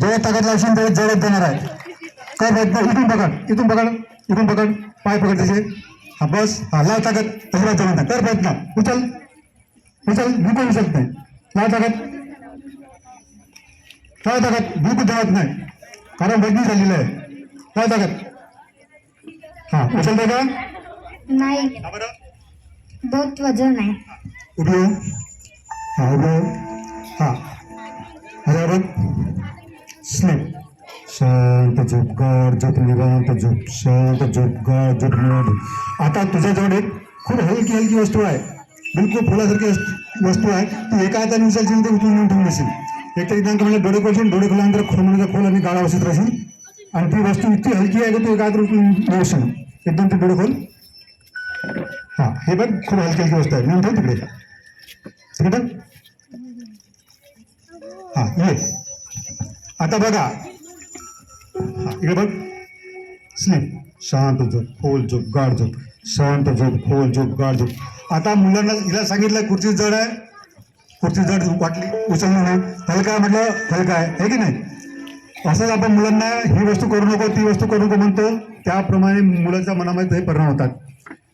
जेवढे ताकद लावशील तेवढे जोरात देणार आहे. कर प्रयत्न. इथून पकड, इथून पकड, इथून पकड, पाय पकड त्याचे. हा बस. हा लाव ताकद. अजिबात जमत नाही. कर प्रयत्न. उचल उचल, बिलकुल उचलत नाही. लाव ताकद, लाव ताकद, बिलकुल जमत नाही कारण बदली झालेली आहे. लाव ताकद. हा उचलते का नाही, बहुत वजन आहे. उभी हो. हा उभी हो. हा बरोबर. स्लीप. शांत झोप, गाढ झोप, निवांत झोप, शांत झोप, गाढ झोप, निवांत. आता तुझ्याजवळ एक खूप हलकी हलकी वस्तू आहे, बिलकुल फुलासारखी वस्तू आहे. ती एका हाताने उचलशील ते उचलून ठेवून देशील. एक तर इथं म्हणजे डोळे खोलशील, डोळे खोल्यानंतर खोल आणि गाळा बसत राहशील. आणि ती वस्तू इतकी हलकी आहे की तू एका हात उचलून नेशील. एकदम ते डोळे खोल. हा हे बघ, खूप हलकी हलकी वस्तू आहे. नेऊन ठेव तिकडे. तिकडे हा ये. आता बघा, हा इकडे बघ. स्लीप. शांत झोप, खोल झोप, गाढ झोप, शांत झोप, खोल झोप, गाढ झोप. आता मुलांना हिला सांगितलं खुर्ची जड आहे, खुर्ची जड वाटली उचलणं नाही. हलका म्हटलं हलका आहे की नाही. असंच आपण मुलांना ही वस्तू करू नको, ती वस्तू करू नको म्हणतो, त्याप्रमाणे मुलांच्या मनामध्ये हे परिणाम होतात.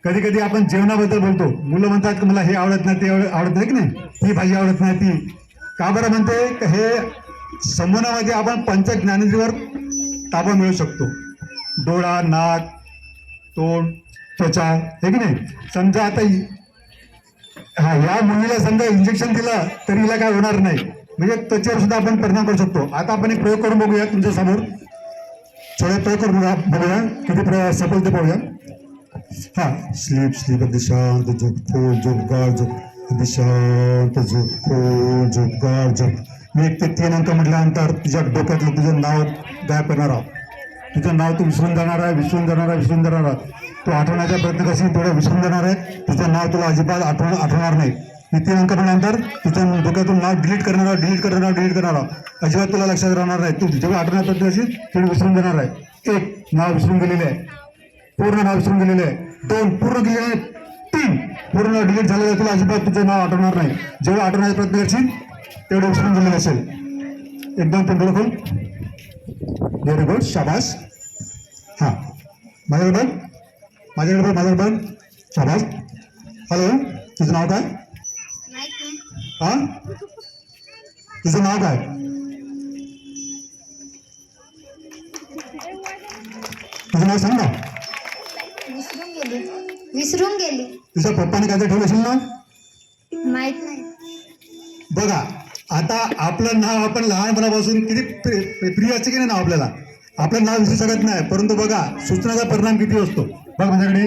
कधी कधी आपण जेवणाबद्दल बोलतो, मुलं म्हणतात की मला हे आवडत नाही, ते आवडत नाही की नाही, ही भाजी आवडत नाही, ती का बरं म्हणते. हे संबंधामध्ये आपण पंच ज्ञानेंद्रियांवर ताबा मिळू शकतो. डोळा, नाक, तोंड, त्वचा, हे की नाही. समजा आता हा या मुलीला समजा इंजेक्शन दिलं तरी हिला काय होणार नाही, म्हणजे त्वचेवर सुद्धा आपण परिणाम करू शकतो. आता आपण एक प्रयोग करून बघूया तुमच्या समोर. थोडा प्रयोग करून बघूया, किती सफल ते पाहूया. हा स्लीप. स्लीप. अगदी शांत झोप, खोल झोप, गाढ झोप, अगदी शांत झोप, खोल झोप, गाढ झोप. मी 1 ते 3 अंक म्हटल्यानंतर तुझ्या डोक्यातलं तुझं नाव गायब करणार आहोत. तुझं नाव तू विसरून जाणार आहे, विसरून जाणार आहे, विसरून जाणार आहे. तू आठवण्याचा प्रयत्न करशील तेवढं विसरून जाणार आहे. तुझं नाव तुला अजिबात आठवणार नाही. मी 3 अंक म्हटल्यानंतर तुझं डोक्यातून नाव डिलीट करणार, डिलीट करणार, डिलीट करणार. अजिबात तुला लक्षात राहणार नाही. तू जेव्हा आठवण्याचा प्रयत्न करशील तेवढं विसरून जाणार आहे. 1 नाव विसरून गेलेले आहे, पूर्ण नाव विसरून गेलेले आहे. 2 पूर्ण गेलेले आहे. 3 पूर्ण डिलीट झालेलं आहे. तुला अजिबात तुझं नाव आठवणार नाही. जेव्हा आठवण्याचा प्रयत्न करशील तेवढं विसरून गेलेलं असेल. एकदम ते डोळे खोल. व्हेरी गुड, शाबास. हां माझ्याकडे बघ, माझ्याकडे बघ, माझ्याकडे बघ, शाबास. हॅलो, तुझं नाव काय? हां तुझं नाव काय? तुझं नाव सांग ना. विसरून गेली. तुझ्या पप्पाने काय ठेवलं असेल ना, माहित नाही. बघा आता आपलं नाव आपण लहानपणापासून किती प्रिय असते की नाही नाव आपल्याला. आपलं नाव विसरू शकत नाही, परंतु बघा सूचनाचा परिणाम किती असतो. बघ माझ्याकडे